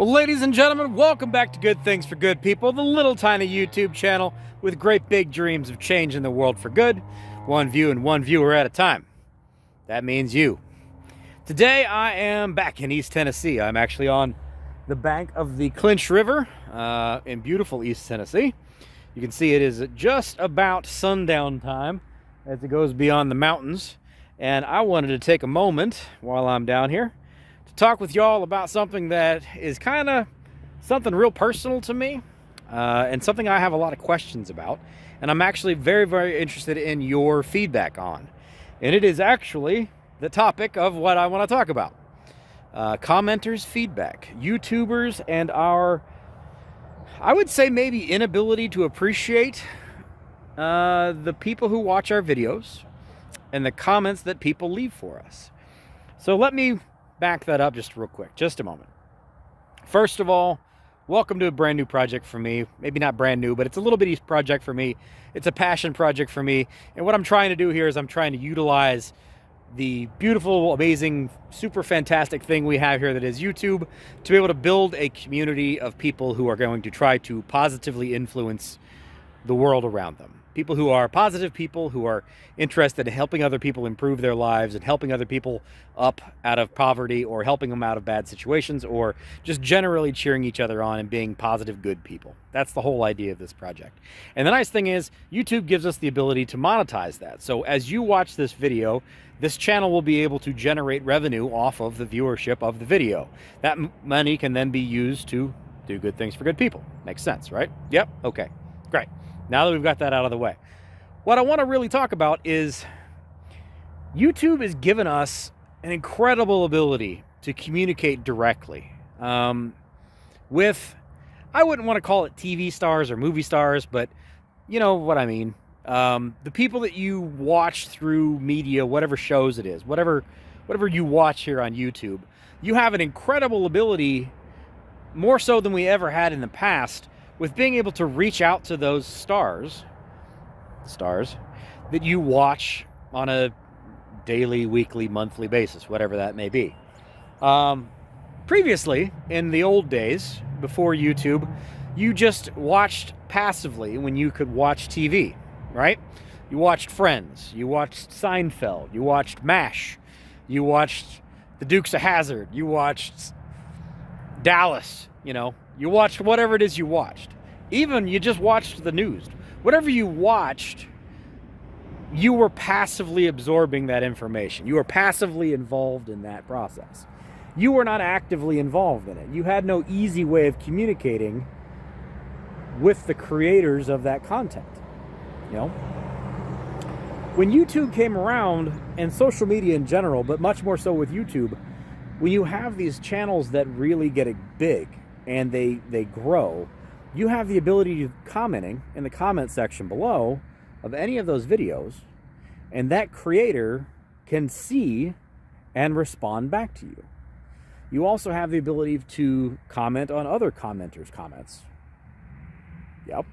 Well, ladies and gentlemen, welcome back to Good Things for Good People, the little tiny YouTube channel with great big dreams of changing the world for good, one view and one viewer at a time. That means you. Today, I am back in East Tennessee. I'm actually on the bank of the Clinch River in beautiful East Tennessee. You can see it is just about sundown time as it goes beyond the mountains. And I wanted to take a moment while I'm down here to talk with y'all about something that is kind of something real personal to me and something I have a lot of questions about. And I'm actually very, very interested in your feedback on. And it is actually the topic of what I want to talk about. Commenters' feedback, YouTubers, and our, I would say maybe inability to appreciate the people who watch our videos and the comments that people leave for us. So let me back that up just real quick, just a moment. First of all, welcome to a brand new project for me. Maybe not brand new, but it's a little bitty project for me. It's a passion project for me. And what I'm trying to do here is I'm trying to utilize the beautiful, amazing, super fantastic thing we have here that is YouTube to be able to build a community of people who are going to try to positively influence the world around them. People who are positive people, who are interested in helping other people improve their lives and helping other people up out of poverty or helping them out of bad situations or just generally cheering each other on and being positive, good people. That's the whole idea of this project. And the nice thing is YouTube gives us the ability to monetize that. So as you watch this video, this channel will be able to generate revenue off of the viewership of the video. That money can then be used to do good things for good people. Makes sense, right? Yep. Okay, great. Now that we've got that out of the way, what I want to really talk about is YouTube has given us an incredible ability to communicate directly with, I wouldn't want to call it TV stars or movie stars, but you know what I mean. The people that you watch through media, whatever shows it is, whatever you watch here on YouTube, you have an incredible ability, more so than we ever had in the past, with being able to reach out to those stars that you watch on a daily, weekly, monthly basis, whatever that may be. Previously, in the old days, before YouTube, you just watched passively when you could watch TV, right? You watched Friends, you watched Seinfeld, you watched MASH, you watched The Dukes of Hazzard, you watched Dallas, you watched whatever it is you watched. Even you just watched the news. Whatever you watched, you were passively absorbing that information. You were passively involved in that process. You were not actively involved in it. You had no easy way of communicating with the creators of that content. When YouTube came around, and social media in general, but much more so with YouTube, when you have these channels that really get big and they grow, you have the ability to commenting in the comment section below of any of those videos, and that creator can see and respond back to you. You also have the ability to comment on other commenters' comments. Yep.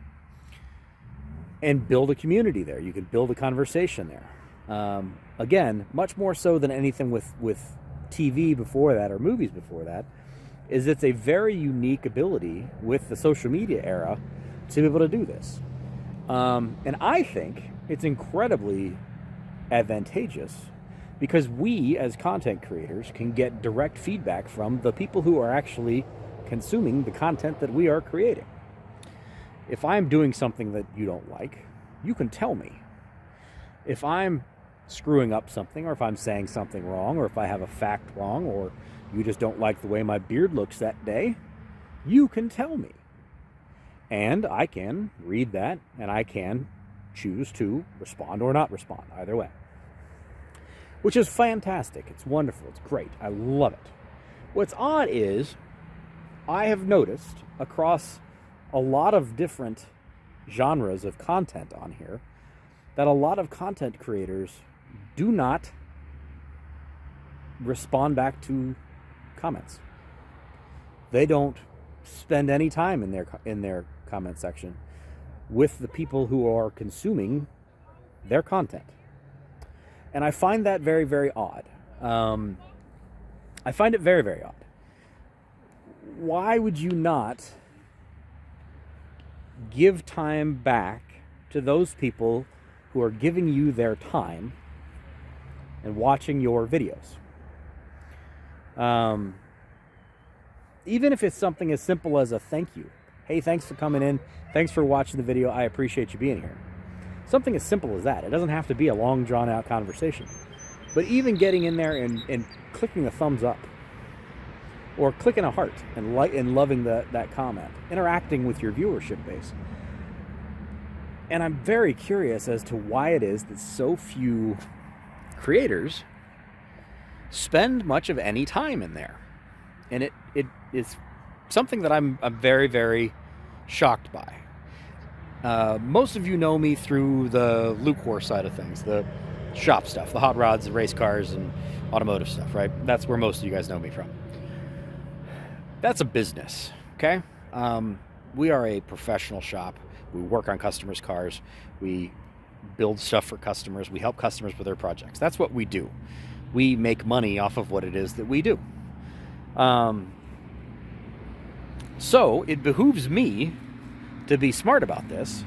And build a community there. You can build a conversation there. Again, much more so than anything with TV before that or movies before that, is it's a very unique ability with the social media era to be able to do this. And I think it's incredibly advantageous because we as content creators can get direct feedback from the people who are actually consuming the content that we are creating. If I'm doing something that you don't like, you can tell me. If I'm screwing up something, or if I'm saying something wrong, or if I have a fact wrong, or you just don't like the way my beard looks that day, you can tell me. And I can read that, and I can choose to respond or not respond, either way. Which is fantastic. It's wonderful. It's great. I love it. What's odd is, I have noticed across a lot of different genres of content on here, that a lot of content creators do not respond back to comments. They don't spend any time in their comment section with the people who are consuming their content. And I find that very, very odd. I find it very, very odd. why would you not give time back to those people who are giving you their time and watching your videos? Even if it's something as simple as a thank you. Hey, thanks for coming in. Thanks for watching the video. I appreciate you being here. Something as simple as that. It doesn't have to be a long, drawn-out conversation. But even getting in there and clicking a thumbs up, or clicking a heart and loving that comment, interacting with your viewership base. And I'm very curious as to why it is that so few creators spend much of any time in there. And it is something that I'm very, very shocked by. Most of you know me through the Lucor side of things, the shop stuff, the hot rods, the race cars, and automotive stuff, right? That's where most of you guys know me from. That's a business, okay? We are a professional shop. We work on customers' cars. We build stuff for customers. We help customers with their projects. That's what we do. We make money off of what it is that we do. So it behooves me to be smart about this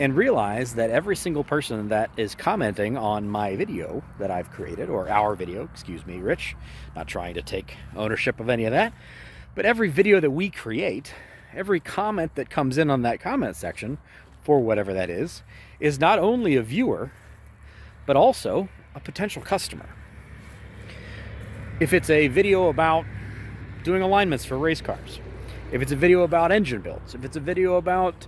and realize that every single person that is commenting on my video that I've created, or our video, excuse me, Rich, not trying to take ownership of any of that, but every video that we create, every comment that comes in on that comment section, for whatever that is not only a viewer, but also a potential customer. If it's a video about doing alignments for race cars, if it's a video about engine builds, if it's a video about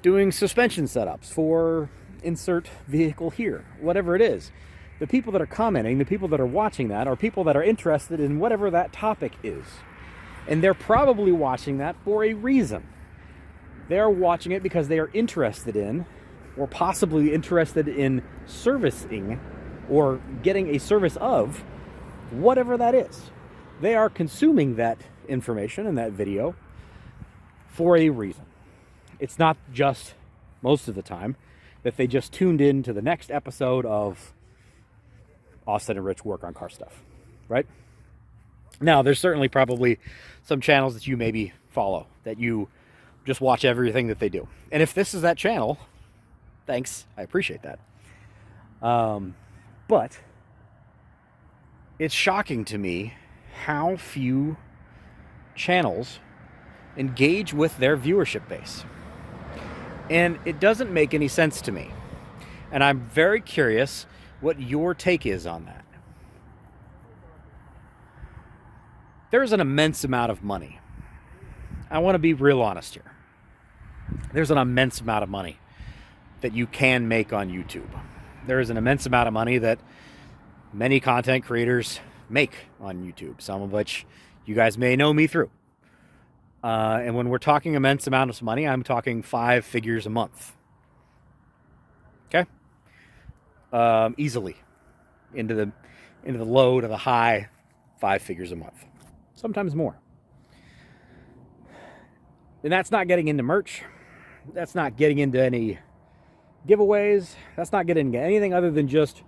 doing suspension setups for insert vehicle here, whatever it is, the people that are commenting, the people that are watching that, are people that are interested in whatever that topic is. And they're probably watching that for a reason. They're watching it because they are interested in, or possibly interested in, servicing or getting a service of whatever that is. They are consuming that information in that video for a reason. It's not just, most of the time, that they just tuned in to the next episode of Austin and Rich Work on Car Stuff, right? Now, there's certainly probably some channels that you maybe follow, that you just watch everything that they do. And if this is that channel, thanks, I appreciate that. But it's shocking to me how few channels engage with their viewership base. And it doesn't make any sense to me. And I'm very curious what your take is on that. There's an immense amount of money. I want to be real honest here. There's an immense amount of money that you can make on YouTube. There is an immense amount of money that many content creators make on YouTube, some of which you guys may know me through. And when we're talking immense amounts of money, I'm talking 5 figures a month. Okay? Easily into the low to the high 5 figures a month. Sometimes more. And that's not getting into merch. That's not getting into any giveaways. That's not getting into anything other than just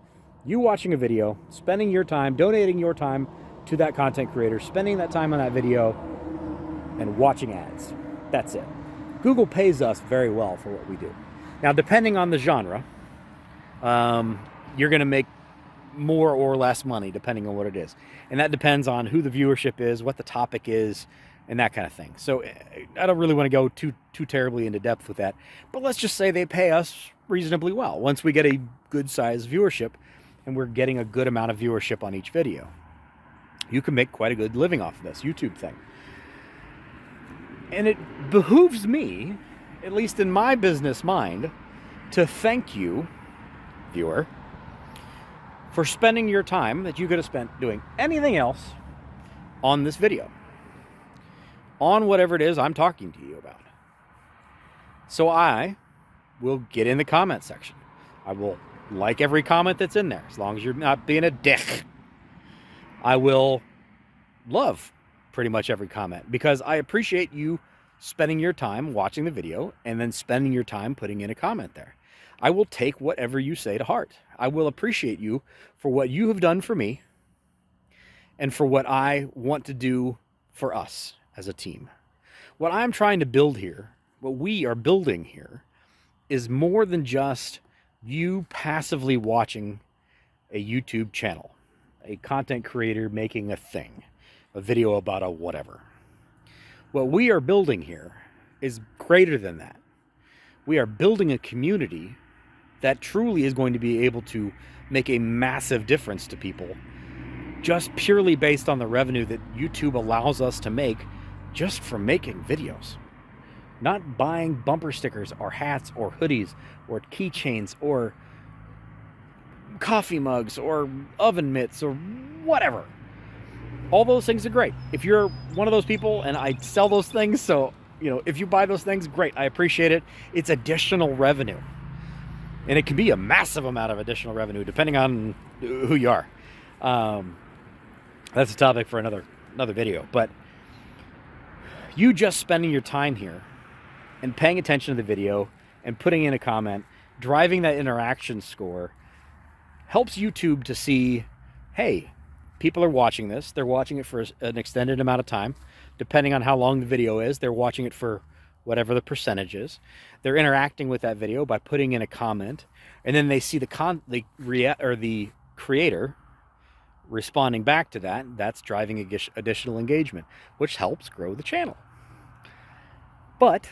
you watching a video, spending your time, donating your time to that content creator, spending that time on that video, and watching ads. That's it. Google pays us very well for what we do. Now, depending on the genre, you're going to make more or less money depending on what it is. And that depends on who the viewership is, what the topic is, and that kind of thing. So I don't really want to go too terribly into depth with that. But let's just say they pay us reasonably well once we get a good size viewership and we're getting a good amount of viewership on each video. You can make quite a good living off of this YouTube thing. And it behooves me, at least in my business mind, to thank you, viewer, for spending your time that you could have spent doing anything else on this video, on whatever it is I'm talking to you about. So I will get in the comment section. I will like every comment that's in there, as long as you're not being a dick. I will love pretty much every comment, because I appreciate you spending your time watching the video and then spending your time putting in a comment there. I will take whatever you say to heart. I will appreciate you for what you have done for me and for what I want to do for us as a team. What I'm trying to build here, what we are building here, is more than just you passively watching a YouTube channel, a content creator making a thing, a video about a whatever. What we are building here is greater than that. We are building a community that truly is going to be able to make a massive difference to people, just purely based on the revenue that YouTube allows us to make just from making videos. Not buying bumper stickers or hats or hoodies or keychains or coffee mugs or oven mitts or whatever. All those things are great. If you're one of those people, and I sell those things, so if you buy those things, great, I appreciate it. It's additional revenue. And it can be a massive amount of additional revenue depending on who you are. That's a topic for another video. But you just spending your time here and paying attention to the video and putting in a comment, driving that interaction score, helps YouTube to see, hey, people are watching this. They're watching it for an extended amount of time. Depending on how long the video is, they're watching it for whatever the percentage is. They're interacting with that video by putting in a comment, and then they see the creator responding back to that. That's driving additional engagement, which helps grow the channel. But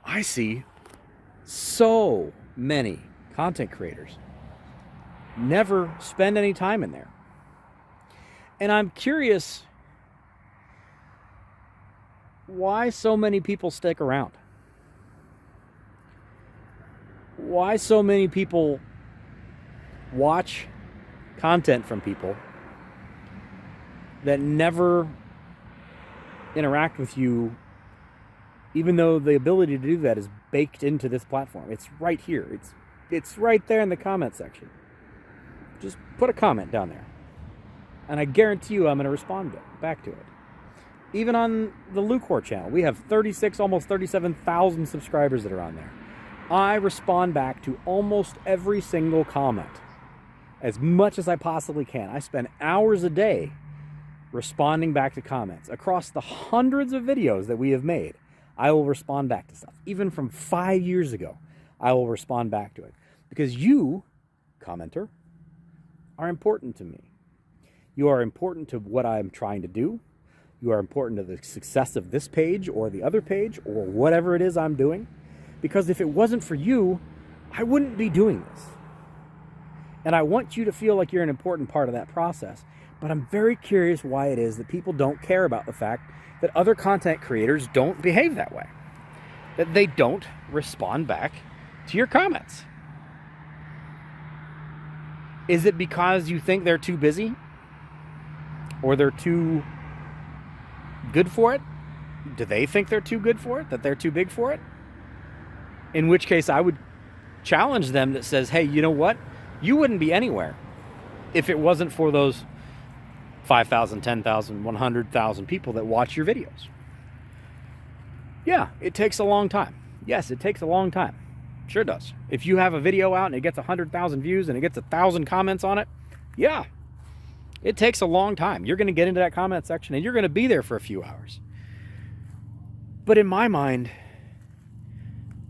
I see so many content creators never spend any time in there. And I'm curious why so many people stick around. Why so many people watch content from people that never interact with you, even though the ability to do that is baked into this platform. It's right here. It's right there in the comment section. Just put a comment down there, and I guarantee you I'm going to respond back to it. Even on the Lucor channel, we have 36, almost 37,000 subscribers that are on there. I respond back to almost every single comment as much as I possibly can. I spend hours a day responding back to comments. Across the hundreds of videos that we have made, I will respond back to stuff. Even from 5 years ago, I will respond back to it. Because you, commenter, are important to me. You are important to what I'm trying to do. You are important to the success of this page or the other page or whatever it is I'm doing. Because if it wasn't for you, I wouldn't be doing this. And I want you to feel like you're an important part of that process. But I'm very curious why it is that people don't care about the fact that other content creators don't behave that way. That they don't respond back to your comments. Is it because you think they're too busy? Or they're too good for it? Do they think they're too good for it? That they're too big for it? In which case I would challenge them that says, hey, you know what? You wouldn't be anywhere if it wasn't for those 5,000, 10,000, 100,000 people that watch your videos. Yeah, it takes a long time. Yes, it takes a long time. Sure does. If you have a video out and it gets 100,000 views and it gets 1,000 comments on it, yeah, it takes a long time. You're going to get into that comment section and you're going to be there for a few hours. But in my mind,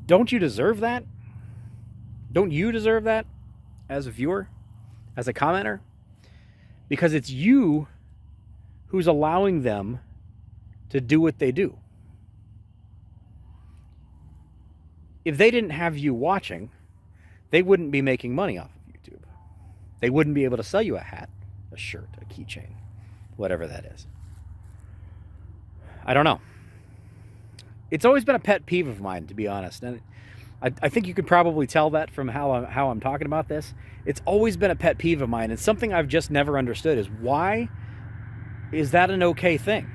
don't you deserve that? Don't you deserve that as a viewer, as a commenter? Because it's you who's allowing them to do what they do. If they didn't have you watching, they wouldn't be making money off of YouTube. They wouldn't be able to sell you a hat, a shirt, a keychain, whatever that is. I don't know. It's always been a pet peeve of mine, to be honest. And I think you could probably tell that from how I'm talking about this. It's always been a pet peeve of mine. It's something I've just never understood is why is that an okay thing?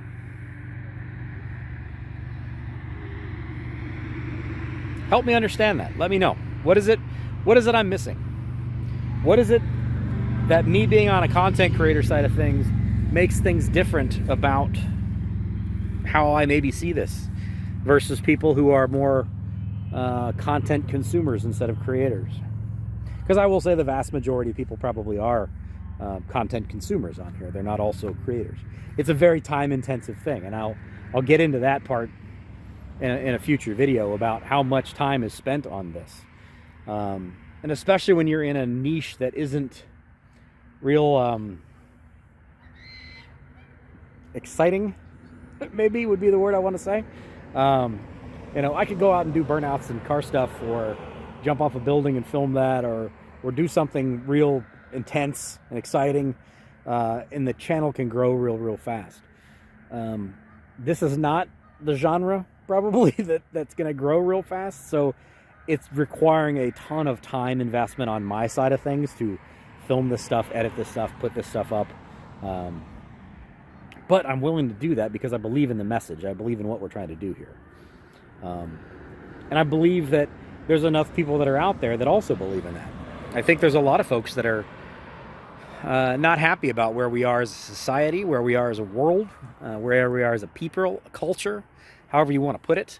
Help me understand that. Let me know. What is it I'm missing? What is it that me being on a content creator side of things makes things different about how I maybe see this versus people who are more content consumers instead of creators? Because I will say the vast majority of people probably are content consumers on here. They're not also creators. It's a very time-intensive thing, and I'll get into that part in a future video about how much time is spent on this. And especially when you're in a niche that isn't real exciting, maybe would be the word I want to say. You know, I could go out and do burnouts and car stuff, or jump off a building and film that, or do something real intense and exciting, and the channel can grow real fast. This is not the genre probably that's going to grow real fast, so it's requiring a ton of time investment on my side of things to film this stuff, edit this stuff, put this stuff up. But I'm willing to do that because I believe in the message. I believe in what we're trying to do here. And I believe that there's enough people that are out there that also believe in that. I think there's a lot of folks that are not happy about where we are as a society, where we are as a world, where we are as a people, a culture, however you want to put it.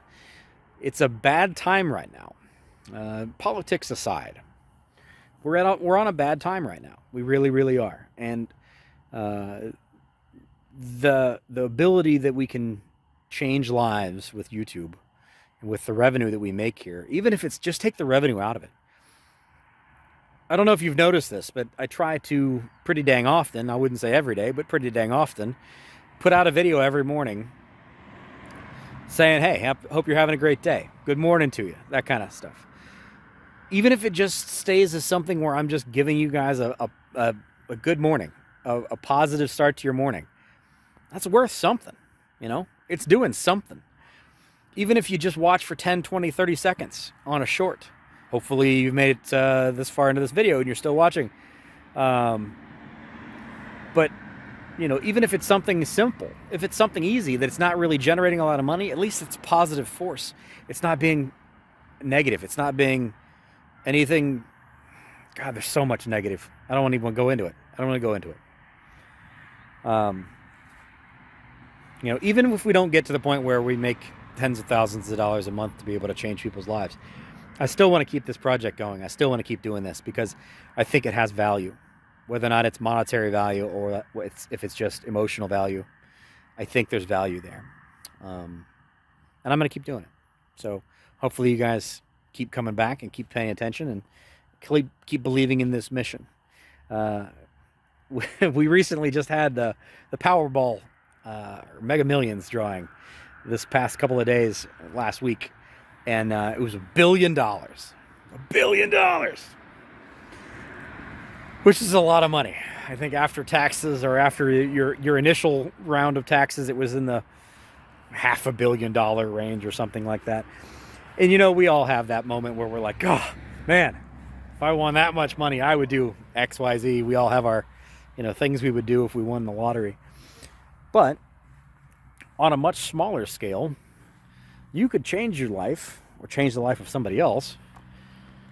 It's a bad time right now. Politics aside, we're on a bad time right now. We really are. And the ability that we can change lives with YouTube and with the revenue that we make here, even if it's just take the revenue out of it. I don't know if you've noticed this, but I try to pretty dang often, I wouldn't say every day, but pretty dang often, put out a video every morning saying, hey, hope you're having a great day. Good morning to you, that kind of stuff. Even if it just stays as something where I'm just giving you guys a good morning, a positive start to your morning, that's worth something, you know? It's doing something. Even if you just watch for 10, 20, 30 seconds on a short. Hopefully you've made it this far into this video and you're still watching. But, you know, even if it's something simple, if it's something easy that it's not really generating a lot of money, at least it's positive force. It's not being negative. It's not being anything. God, there's so much negative. I don't even want to go into it. You know, even if we don't get to the point where we make tens of thousands of dollars a month to be able to change people's lives, I still want to keep this project going. I still want to keep doing this because I think it has value. Whether or not it's monetary value or if it's just emotional value, I think there's value there. And I'm going to keep doing it. So hopefully you guys keep coming back and keep paying attention and keep believing in this mission. We recently just had the Powerball Mega Millions drawing this past couple of days, last week, and it was $1 billion. $1 billion! Which is a lot of money. I think after taxes, or after your initial round of taxes, it was in the $500 million range or something like that. And you know, we all have that moment where we're like, oh man, if I won that much money, I would do X, Y, Z. We all have our, you know, things we would do if we won the lottery. But on a much smaller scale, you could change your life or change the life of somebody else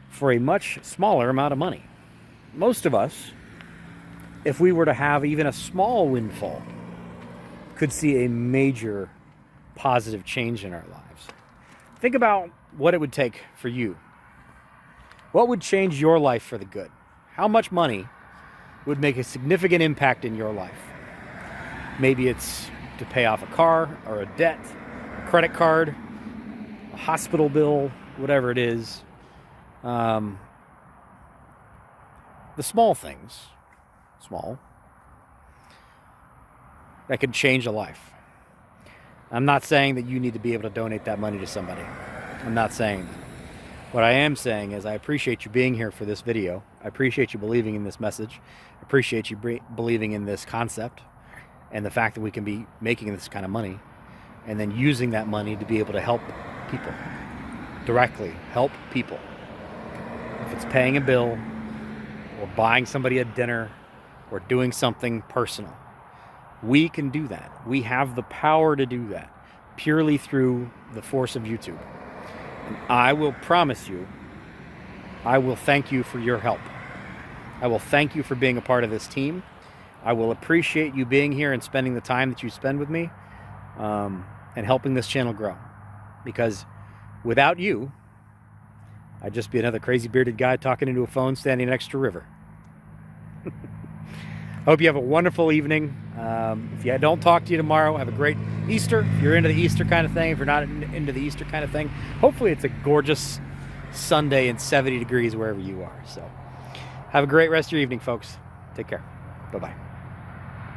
for a much smaller amount of money. Most of us, if we were to have even a small windfall, could see a major positive change in our lives. Think about what it would take for you. What would change your life for the good? How much money would make a significant impact in your life? Maybe it's to pay off a car or a debt, a credit card, a hospital bill, whatever it is. The small things, that could change a life. I'm not saying that you need to be able to donate that money to somebody. I'm not saying that. What I am saying is I appreciate you being here for this video. I appreciate you believing in this message. I appreciate you believing in this concept and the fact that we can be making this kind of money and then using that money to be able to help people. Directly help people. If it's paying a bill or buying somebody a dinner or doing something personal, we can do that. We have the power to do that purely through the force of YouTube. And I will promise you, I will thank you for your help. I will thank you for being a part of this team. I will appreciate you being here and spending the time that you spend with me and helping this channel grow. Because without you, I'd just be another crazy bearded guy talking into a phone standing next to a river. Hope you have a wonderful evening. If I don't talk to you tomorrow, have a great Easter. If you're into the Easter kind of thing, if you're not into the Easter kind of thing, hopefully it's a gorgeous Sunday and 70 degrees wherever you are. So have a great rest of your evening, folks. Take care. Bye-bye.